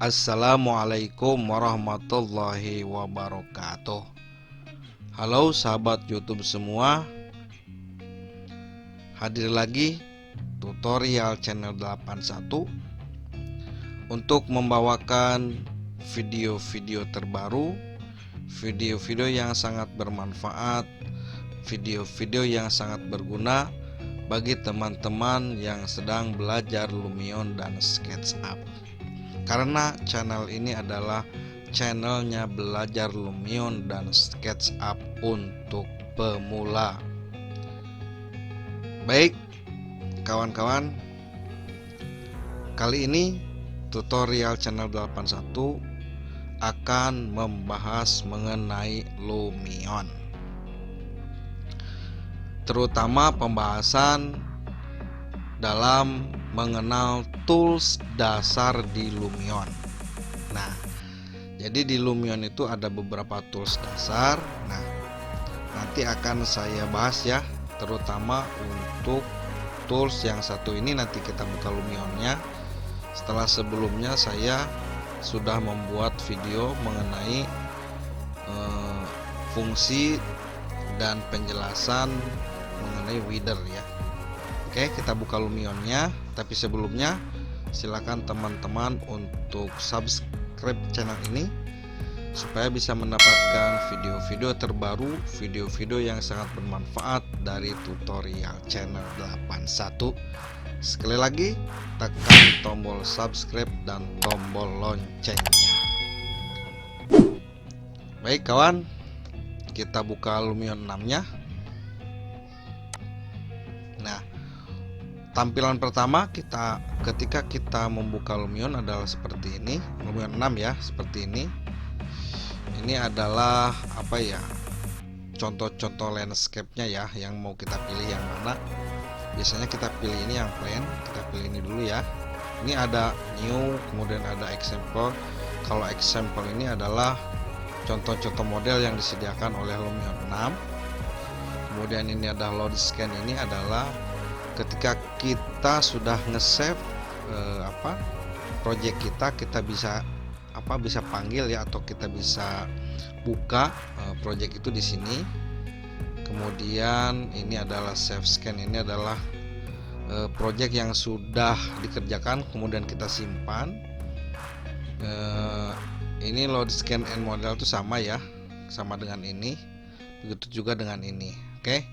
Assalamualaikum warahmatullahi wabarakatuh. Halo sahabat YouTube semua, hadir lagi tutorial channel 81 untuk membawakan video-video terbaru, video-video yang sangat bermanfaat, video-video yang sangat berguna bagi teman-teman yang sedang belajar Lumion dan SketchUp. Karena channel ini adalah channelnya belajar Lumion dan SketchUp untuk pemula. Baik kawan-kawan, kali ini tutorial channel 81 akan membahas mengenai Lumion, terutama pembahasan dalam mengenal tools dasar di Lumion. Nah, jadi di Lumion itu ada beberapa tools dasar. Nah, nanti akan saya bahas ya, terutama untuk tools yang satu ini. Nanti kita buka Lumionnya. Setelah sebelumnya saya sudah membuat video mengenai fungsi dan penjelasan mengenai Widder ya. Oke, kita buka Lumionnya. Tapi sebelumnya silakan teman-teman untuk subscribe channel ini supaya bisa mendapatkan video-video terbaru, video-video yang sangat bermanfaat dari tutorial channel 81. Sekali lagi, tekan tombol subscribe dan tombol loncengnya. Baik kawan, kita buka Lumion 6-nya. Nah, tampilan pertama ketika kita membuka Lumion adalah seperti ini. Lumion 6 ya, seperti ini. Ini adalah apa ya, contoh-contoh landscape-nya ya, yang mau kita pilih yang mana. Biasanya kita pilih ini yang plain, kita pilih ini dulu ya. Ini ada new, kemudian ada example. Kalau example ini adalah contoh-contoh model yang disediakan oleh Lumion 6. Kemudian ini ada load scan, ini adalah ketika kita sudah nge-save project kita bisa bisa panggil ya, atau kita bisa buka project itu di sini. Kemudian ini adalah save scan, ini adalah project yang sudah dikerjakan kemudian kita simpan. Ini load scan and model itu sama ya, sama dengan ini. Begitu juga dengan ini. Oke,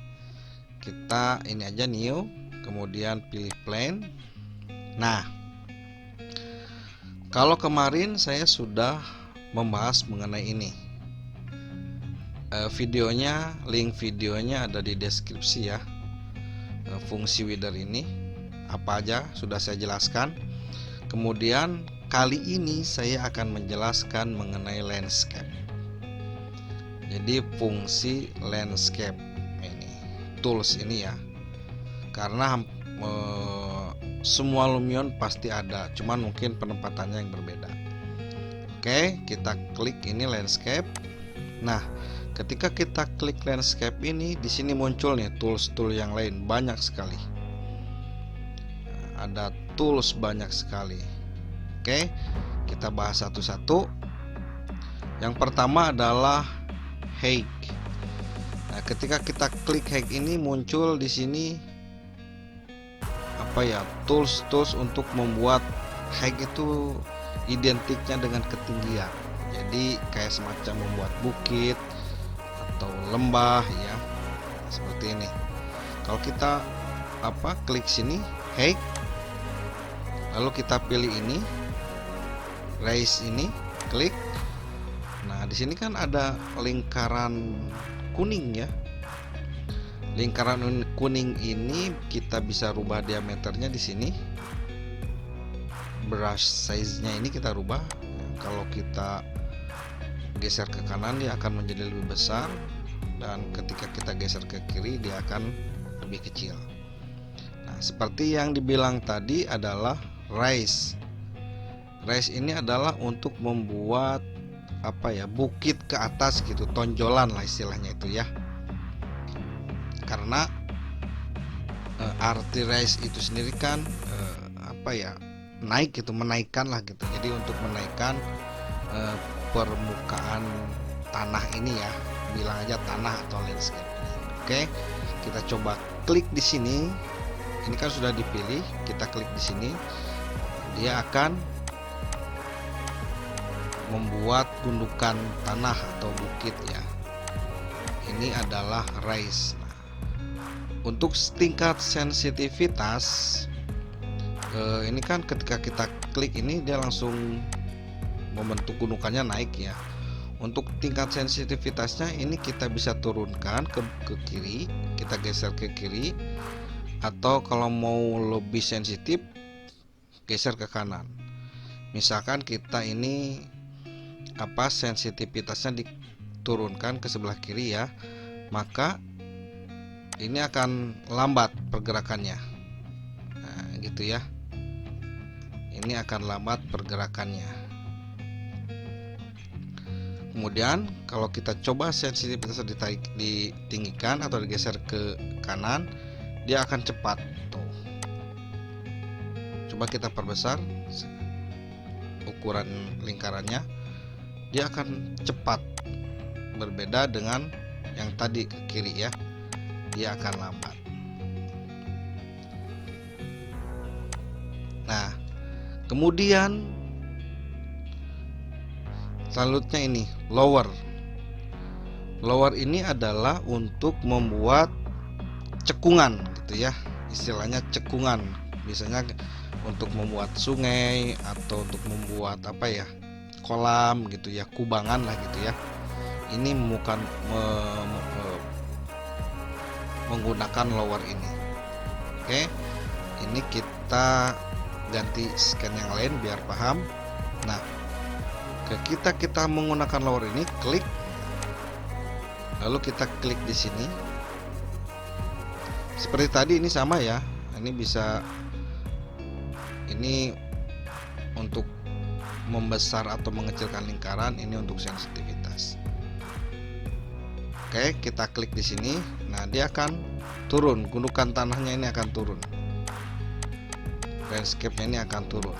kita ini aja new, kemudian pilih plain. Nah, kalau kemarin saya sudah membahas mengenai ini, videonya, link videonya ada di deskripsi ya. Fungsi Widder ini apa aja sudah saya jelaskan. Kemudian kali ini saya akan menjelaskan mengenai landscape. Jadi fungsi landscape ini, tools ini ya, karena semua Lumion pasti ada, cuman mungkin penempatannya yang berbeda. Oke, kita klik ini landscape. Nah, ketika kita klik landscape ini, di sini muncul nih tools yang lain, banyak sekali. Ada tools banyak sekali. Oke, kita bahas satu-satu. Yang pertama adalah Hake. Nah, ketika kita klik Hake ini muncul di sini tools untuk membuat hike itu identiknya dengan ketinggian. Jadi kayak semacam membuat bukit atau lembah ya, seperti ini. Kalau kita klik sini hike, lalu kita pilih ini raise, ini klik. Nah, di sini kan ada lingkaran kuning ya. Lingkaran kuning ini kita bisa rubah diameternya di sini. Brush size-nya ini kita rubah. Kalau kita geser ke kanan dia akan menjadi lebih besar, dan ketika kita geser ke kiri dia akan lebih kecil. Nah, seperti yang dibilang tadi adalah raise. Raise ini adalah untuk membuat bukit ke atas gitu, tonjolan lah istilahnya itu ya. Karena arti raise itu sendiri kan naik gitu, menaikkan lah gitu. Jadi untuk menaikkan permukaan tanah ini ya, bilang aja tanah atau landscape. Oke, kita coba klik di sini. Ini kan sudah dipilih, kita klik di sini. Dia akan membuat gundukan tanah atau bukit ya. Ini adalah rise. Nah, untuk tingkat sensitivitas ini kan ketika kita klik ini dia langsung membentuk gundukannya naik ya. Untuk tingkat sensitivitasnya ini kita bisa turunkan ke kiri, kita geser ke kiri, atau kalau mau lebih sensitif geser ke kanan. Misalkan kita ini sensitivitasnya diturunkan ke sebelah kiri ya, maka ini akan lambat pergerakannya. Nah, gitu ya. Ini akan lambat pergerakannya. Kemudian kalau kita coba sensitivitasnya ditinggikan atau digeser ke kanan, dia akan cepat. Tuh. Coba kita perbesar ukuran lingkarannya, dia akan cepat. Berbeda dengan yang tadi ke kiri ya, dia akan lambat. Nah, kemudian selanjutnya ini lower. Lower ini adalah untuk membuat cekungan gitu ya. Istilahnya cekungan. Biasanya untuk membuat sungai atau untuk membuat kolam gitu ya, kubangan lah gitu ya. Ini menggunakan lower ini. Oke. Ini kita ganti scan yang lain biar paham. Nah, kita menggunakan lower ini, klik, lalu kita klik di sini. Seperti tadi ini sama ya. Ini untuk membesar atau mengecilkan lingkaran, ini untuk sensitivitas. Oke, kita klik di sini. Nah, dia akan turun, gundukan tanahnya ini akan turun. Landscape-nya ini akan turun.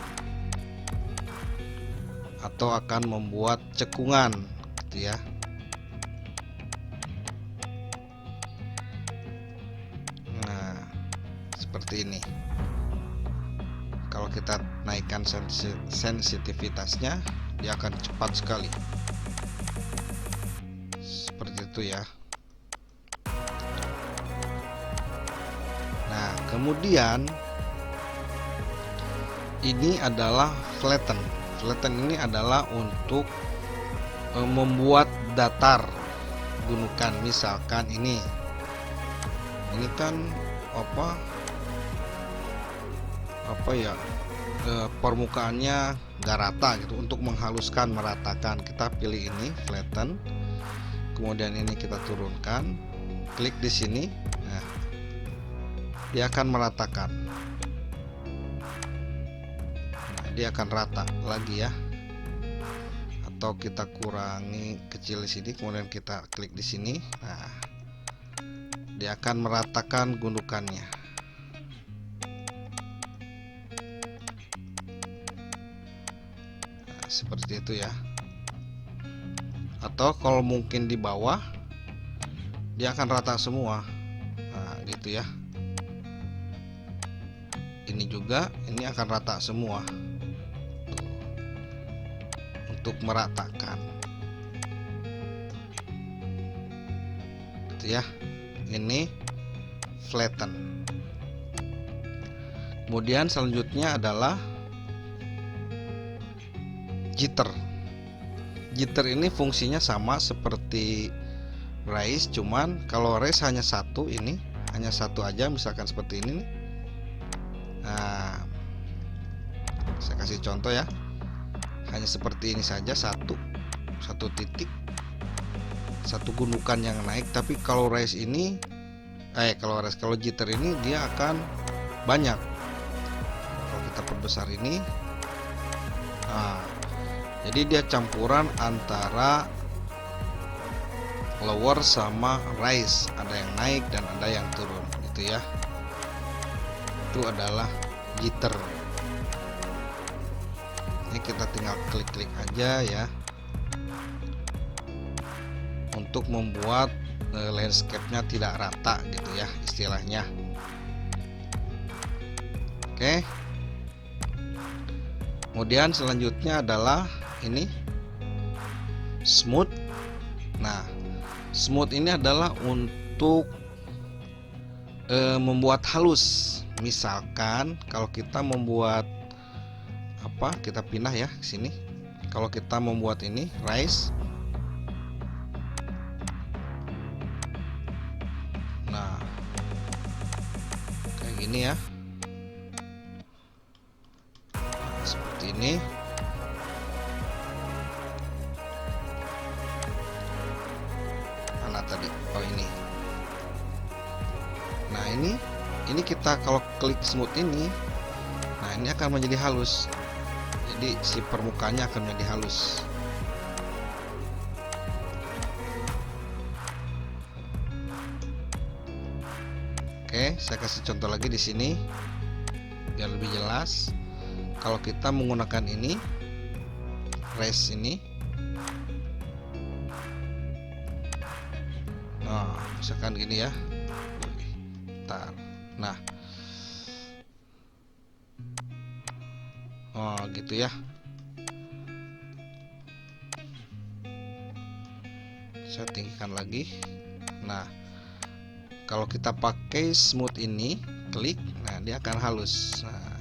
Atau akan membuat cekungan gitu ya. Nah, seperti ini. Kalau kita naikkan sensitivitasnya, dia akan cepat sekali. Seperti itu ya. Nah, kemudian ini adalah flatten. Flatten ini adalah untuk membuat datar gundukan. Misalkan ini kan permukaannya gak rata gitu. Untuk menghaluskan, meratakan, kita pilih ini flatten. Kemudian ini kita turunkan, klik di sini. Nah, dia akan meratakan. Dia akan rata lagi ya, atau kita kurangi kecil di sini, kemudian kita klik di sini. Nah, dia akan meratakan gundukannya. Nah, seperti itu ya. Atau kalau mungkin di bawah, dia akan rata semua. Nah, gitu ya. Ini juga, ini akan rata semua. Untuk meratakan gitu ya. Ini flatten. Kemudian selanjutnya adalah jitter. Jitter ini fungsinya sama seperti rise, cuman kalau rise hanya satu, ini hanya satu aja, misalkan seperti ini nih. Nah, saya kasih contoh ya. Hanya seperti ini saja, satu titik, satu gundukan yang naik. Tapi kalau rise ini, kalau jitter ini dia akan banyak. Kalau kita perbesar ini, nah, jadi dia campuran antara lower sama rise, ada yang naik dan ada yang turun, gitu ya. Itu adalah jitter. Ini kita tinggal klik-klik aja ya, untuk membuat landscape-nya tidak rata gitu ya istilahnya. Oke. Kemudian selanjutnya adalah ini smooth. Nah, smooth ini adalah untuk membuat halus. Misalkan kalau kita membuat apa, kita pindah ya ke sini. Kalau kita membuat ini rise, nah kayak gini ya, seperti ini. Mana tadi? Oh ini. Nah ini kita kalau klik smooth ini, nah ini akan menjadi halus. Jadi si permukaannya akan menjadi halus. Oke, saya kasih contoh lagi di sini biar lebih jelas. Kalau kita menggunakan ini raise ini, nah misalkan gini ya, bentar. Nah, oh gitu ya. Saya tinggikan lagi. Nah, kalau kita pakai smooth ini, klik, nah dia akan halus. Nah,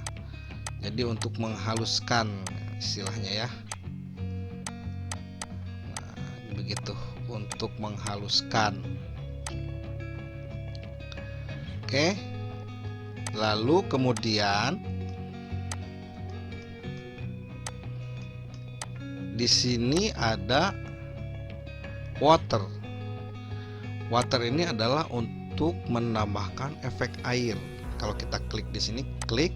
jadi untuk menghaluskan istilahnya ya. Nah, begitu untuk menghaluskan. Oke. Lalu kemudian di sini ada water. Water ini adalah untuk menambahkan efek air. Kalau kita klik di sini, klik.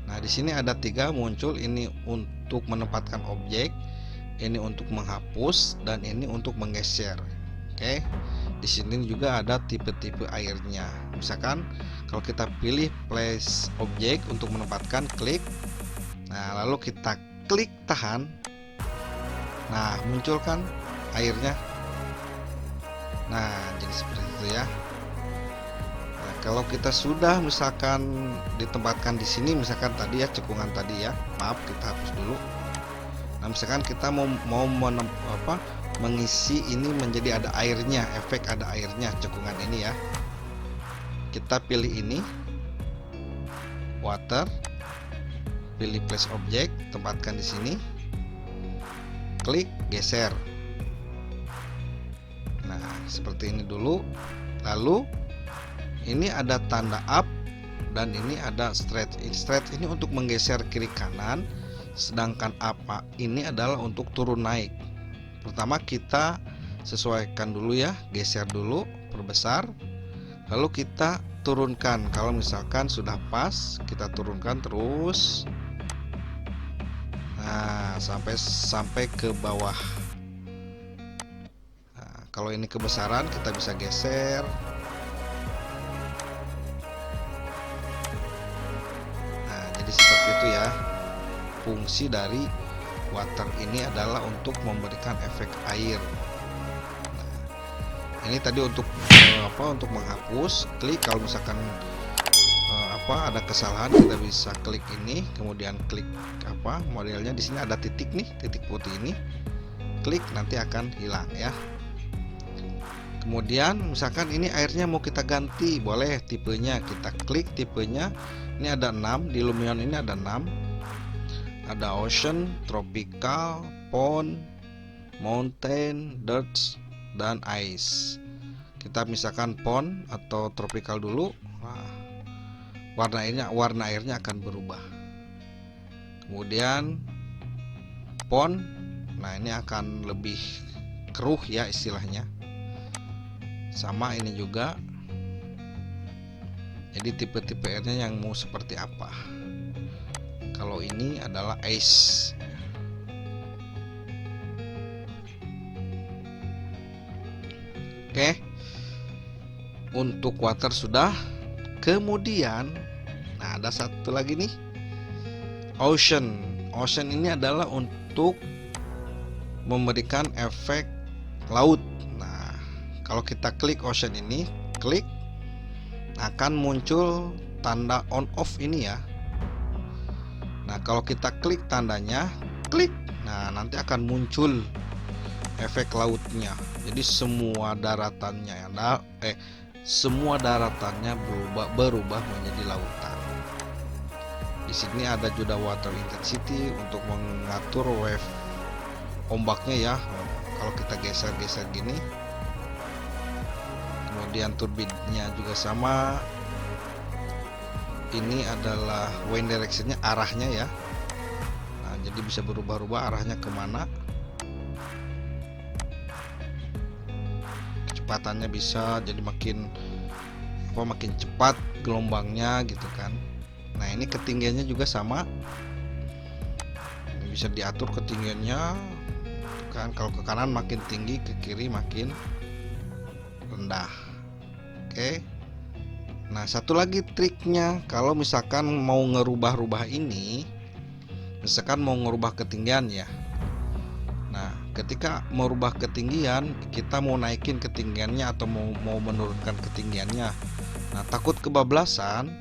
Nah, di sini ada 3 muncul. Ini untuk menempatkan objek, ini untuk menghapus, dan ini untuk menggeser. Oke. Di sini juga ada tipe-tipe airnya. Misalkan kalau kita pilih place object untuk menempatkan, klik. Nah, lalu kita klik tahan. Nah, muncul kan airnya. Nah, jadi seperti itu ya. Nah, kalau kita sudah misalkan ditempatkan di sini, misalkan tadi ya cekungan tadi ya, maaf kita hapus dulu. Nah, misalkan kita mau mengisi ini menjadi ada airnya, efek ada airnya cekungan ini ya. Kita pilih ini water, pilih place object, tempatkan di sini, klik, geser. Nah, seperti ini dulu. Lalu ini ada tanda up dan ini ada stretch. Stretch ini untuk menggeser kiri kanan, sedangkan apa ini adalah untuk turun naik. Pertama kita sesuaikan dulu ya, geser dulu, perbesar. Lalu kita turunkan. Kalau misalkan sudah pas, kita turunkan terus. Nah, sampai ke bawah. Nah, kalau ini kebesaran kita bisa geser. Nah, jadi seperti itu ya. Fungsi dari water ini adalah untuk memberikan efek air. Ini tadi untuk untuk menghapus, klik. Kalau misalkan ada kesalahan, kita bisa klik ini, kemudian klik modelnya. Di sini ada titik nih, titik putih ini, klik, nanti akan hilang ya. Kemudian misalkan ini airnya mau kita ganti, boleh tipenya, kita klik tipenya. Ini ada 6 di Lumion, ini ada 6, ada ocean, tropical, pond, mountain, dirt, dan ice. Kita misalkan pond atau tropical dulu. Nah, warna airnya akan berubah. Kemudian pond, nah ini akan lebih keruh ya istilahnya. Sama ini juga. Jadi tipe-tipe airnya yang mau seperti apa. Kalau ini adalah ice. Oke, untuk water sudah. Kemudian, nah ada satu lagi nih, ocean. Ocean ini adalah untuk memberikan efek laut. Nah, kalau kita klik ocean ini, klik, akan muncul tanda on off ini ya. Nah, kalau kita klik tandanya, klik, nah nanti akan muncul efek lautnya. Jadi semua daratannya semua daratannya berubah menjadi lautan. Di sini ada juga water intensity untuk mengatur wave ombaknya ya. Kalau kita geser-geser gini. Kemudian turbinnya juga sama. Ini adalah wind directionnya, arahnya ya. Nah, jadi bisa berubah-ubah arahnya kemana. Kecepatannya bisa jadi makin cepat gelombangnya gitu kan. Nah, ini ketinggiannya juga sama. Ini bisa diatur ketinggiannya kan. Kalau ke kanan makin tinggi, ke kiri makin rendah. Oke. Nah, satu lagi triknya, kalau misalkan mau ngerubah-rubah ini, misalkan mau ngerubah ketinggian ya. Nah, ketika merubah ketinggian, kita mau naikin ketinggiannya atau mau menurunkan ketinggiannya. Nah, takut kebablasan,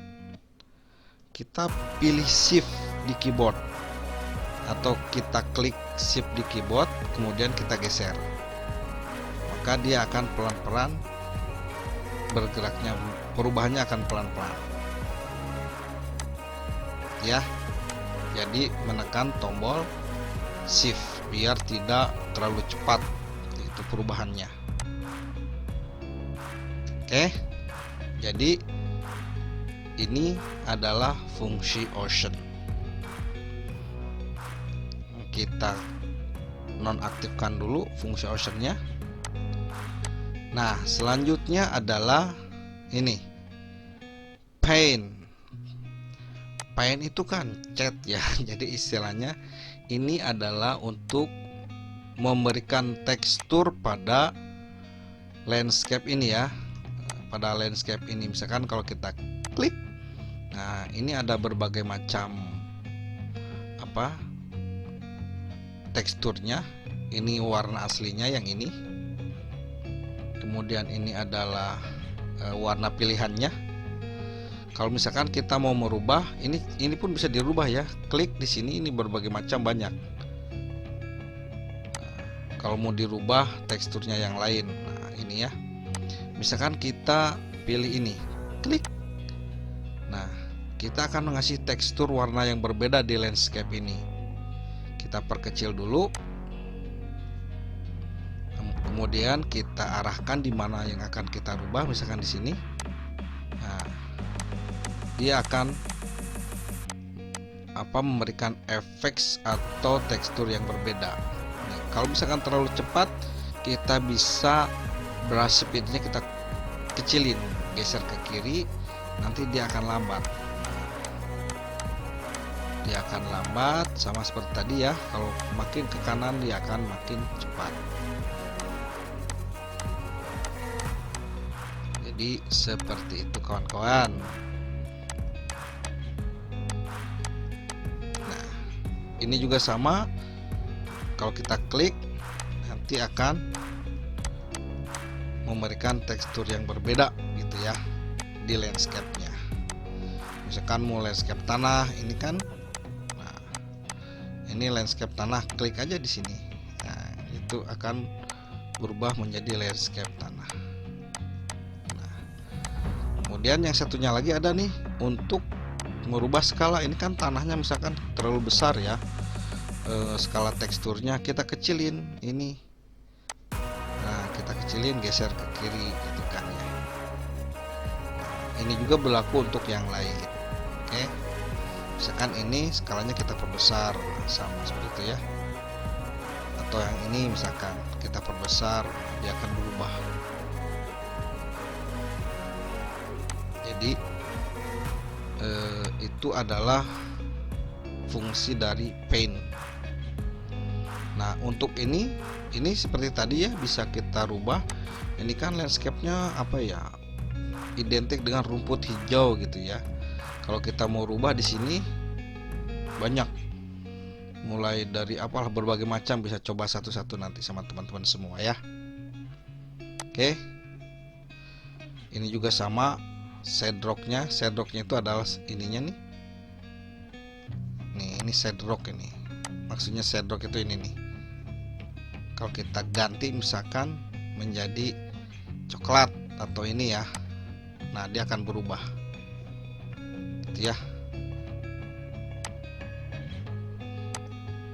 kita pilih shift di keyboard atau kita klik shift di keyboard, kemudian kita geser. Maka dia akan pelan-pelan bergeraknya, perubahannya akan pelan-pelan. Ya. Jadi menekan tombol shift biar tidak terlalu cepat itu perubahannya. Oke. Jadi ini adalah fungsi ocean. Kita nonaktifkan dulu fungsi oceannya. Nah, selanjutnya adalah ini paint. Paint itu kan cat ya. Jadi istilahnya ini adalah untuk memberikan tekstur pada landscape ini ya. Pada landscape ini misalkan kalau kita klik, nah ini ada berbagai macam teksturnya. Ini warna aslinya yang ini. Kemudian ini adalah warna pilihannya. Kalau misalkan kita mau merubah, ini pun bisa dirubah ya. Klik di sini, ini berbagai macam banyak. Kalau mau dirubah teksturnya yang lain, nah ini ya. Misalkan kita pilih ini, klik. Nah, kita akan mengasih tekstur warna yang berbeda di landscape ini. Kita perkecil dulu. Kemudian kita arahkan di mana yang akan kita rubah, misalkan di sini. Nah, dia akan memberikan efek atau tekstur yang berbeda. Nah, kalau misalkan terlalu cepat, kita bisa brush speednya kita kecilin, geser ke kiri, nanti dia akan lambat. Dia akan lambat sama seperti tadi ya. Kalau makin ke kanan dia akan makin cepat. Jadi seperti itu kawan-kawan. Nah, ini juga sama. Kalau kita klik, nanti akan memberikan tekstur yang berbeda gitu ya di landscape-nya. Misalkan mau landscape tanah, ini kan. Nah, ini landscape tanah, klik aja di sini. Nah, itu akan berubah menjadi landscape tanah. Kemudian yang satunya lagi ada nih untuk merubah skala. Ini kan tanahnya misalkan terlalu besar ya, skala teksturnya kita kecilin ini. Nah, kita kecilin, geser ke kiri gitu kan ya. Ini juga berlaku untuk yang lain. Oke, misalkan ini skalanya kita perbesar, sama seperti itu ya. Atau yang ini misalkan kita perbesar, dia akan berubah. Jadi itu adalah fungsi dari paint. Nah, untuk ini seperti tadi ya, bisa kita rubah. Ini kan landscape-nya identik dengan rumput hijau gitu ya. Kalau kita mau rubah di sini banyak mulai dari apalah berbagai macam, bisa coba satu-satu nanti sama teman-teman semua ya. Oke, ini juga sama shadrocknya. Shadrocknya itu adalah ininya nih. Nih, ini shadrock ini. Maksudnya shadrock itu ini nih. Kalau kita ganti misalkan menjadi coklat atau ini ya, nah dia akan berubah gitu ya.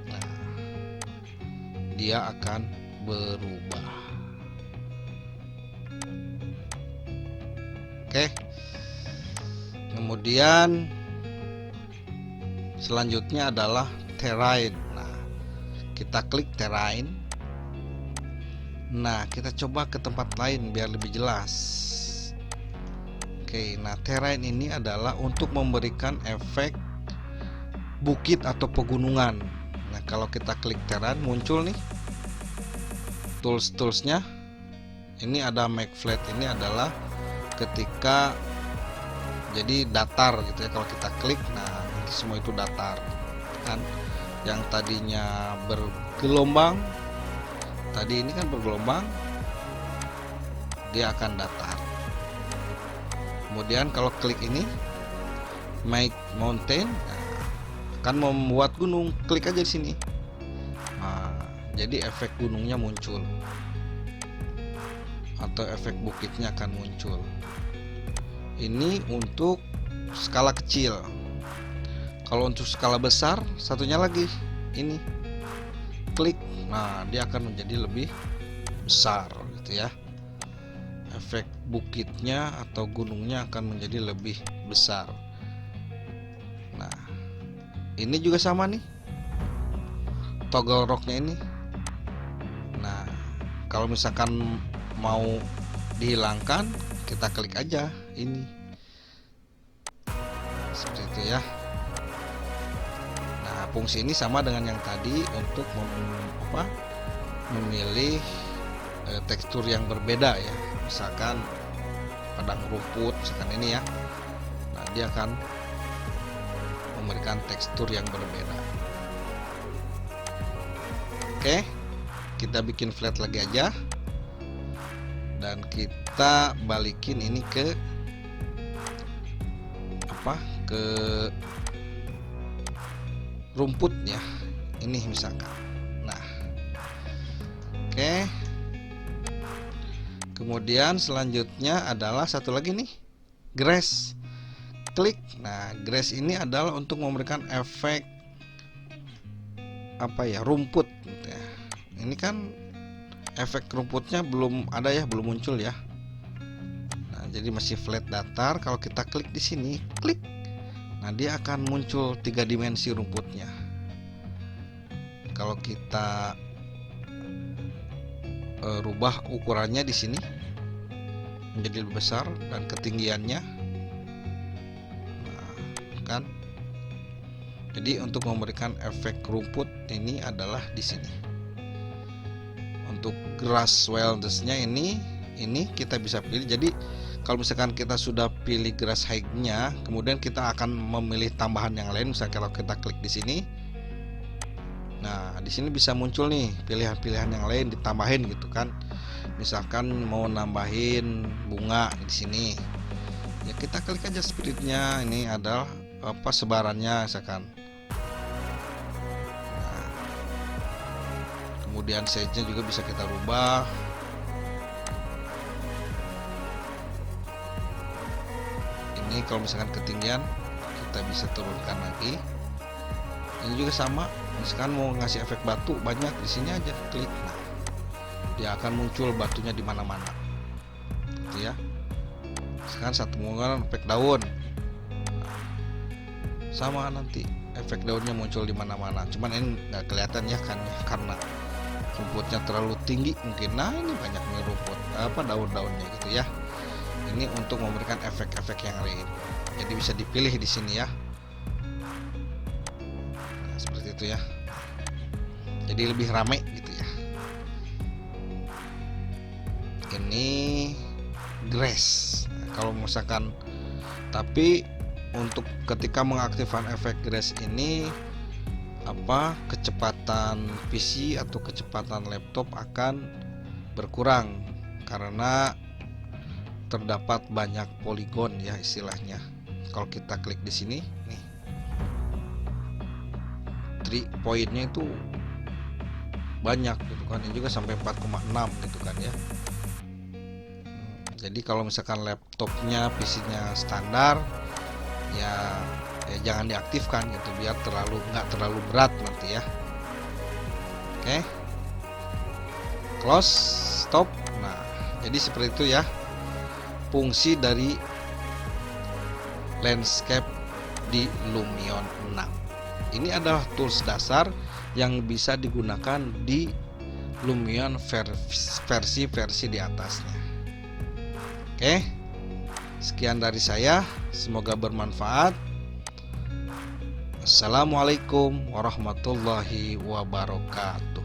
Nah, dia akan berubah. Oke, kemudian selanjutnya adalah terrain. Nah, kita klik terrain. Nah, kita coba ke tempat lain biar lebih jelas. Oke, nah terrain ini adalah untuk memberikan efek bukit atau pegunungan. Nah, kalau kita klik terrain muncul nih tools-toolsnya. Ini ada make flat, ini adalah ketika jadi datar gitu ya. Kalau kita klik, nah nanti semua itu datar kan. Yang tadinya bergelombang, tadi ini kan bergelombang, dia akan datar. Kemudian kalau klik ini make mountain, nah, akan membuat gunung. Klik aja di sini. Nah, jadi efek gunungnya muncul atau efek bukitnya akan muncul. Ini untuk skala kecil. Kalau untuk skala besar, satunya lagi ini klik, nah dia akan menjadi lebih besar gitu ya. Efek bukitnya atau gunungnya akan menjadi lebih besar. Nah, ini juga sama nih toggle rocknya ini. Nah, kalau misalkan mau dihilangkan, kita klik aja ini seperti itu ya. Nah, fungsi ini sama dengan yang tadi untuk memilih tekstur yang berbeda ya. Misalkan padang rumput, misalkan ini ya. Nah, dia akan memberikan tekstur yang berbeda. Oke, kita bikin flat lagi aja. Dan kita balikin ini ke ke rumputnya. Ini misalkan. Nah, oke. Kemudian selanjutnya adalah satu lagi nih, grass. Klik. Nah, grass ini adalah untuk memberikan efek rumput gitu ya. Ini kan efek rumputnya belum ada ya, belum muncul ya. Nah, jadi masih flat datar. Kalau kita klik di sini, klik. Nah, dia akan muncul 3 dimensi rumputnya. Kalau kita rubah ukurannya di sini menjadi lebih besar dan ketinggiannya, nah, kan. Jadi untuk memberikan efek rumput ini adalah di sini. Untuk grass wildness-nya ini kita bisa pilih. Jadi kalau misalkan kita sudah pilih grass height-nya, kemudian kita akan memilih tambahan yang lain. Misalnya kalau kita klik di sini, nah di sini bisa muncul nih pilihan-pilihan yang lain ditambahin gitu kan. Misalkan mau nambahin bunga di sini, ya kita klik aja spiritnya. Ini adalah sebarannya misalkan. Nah, kemudian size-nya juga bisa kita rubah. Ini kalau misalkan ketinggian kita bisa turunkan lagi. Ini juga sama. Misalkan mau ngasih efek batu banyak, di sini aja klik. Nah, dia akan muncul batunya di mana-mana. Gitu ya. Sekarang satu menggunakan efek daun. Nah, sama nanti efek daunnya muncul di mana-mana. Cuman ini nggak kelihatan ya kan ya, karena rumputnya terlalu tinggi mungkin. Nah, ini banyak nih rumput daun-daunnya gitu ya. Ini untuk memberikan efek-efek yang lain. Jadi bisa dipilih di sini ya. Nah, seperti itu ya. Jadi lebih ramai gitu ya. Ini grass. Nah, kalau misalkan, tapi untuk ketika mengaktifkan efek grass ini kecepatan PC atau kecepatan laptop akan berkurang karena terdapat banyak poligon ya istilahnya. Kalau kita klik di sini nih, 3 poinnya itu banyak gitu kan, ini juga sampai 4,6 gitu kan ya. Jadi kalau misalkan laptopnya PC-nya standar ya jangan diaktifkan gitu, biar nggak terlalu berat nanti ya. Oke, close, stop. Nah, jadi seperti itu ya fungsi dari landscape di Lumion 6. Ini adalah tools dasar yang bisa digunakan di Lumion versi-versi di atasnya. Oke, sekian dari saya, semoga bermanfaat. Assalamualaikum warahmatullahi wabarakatuh.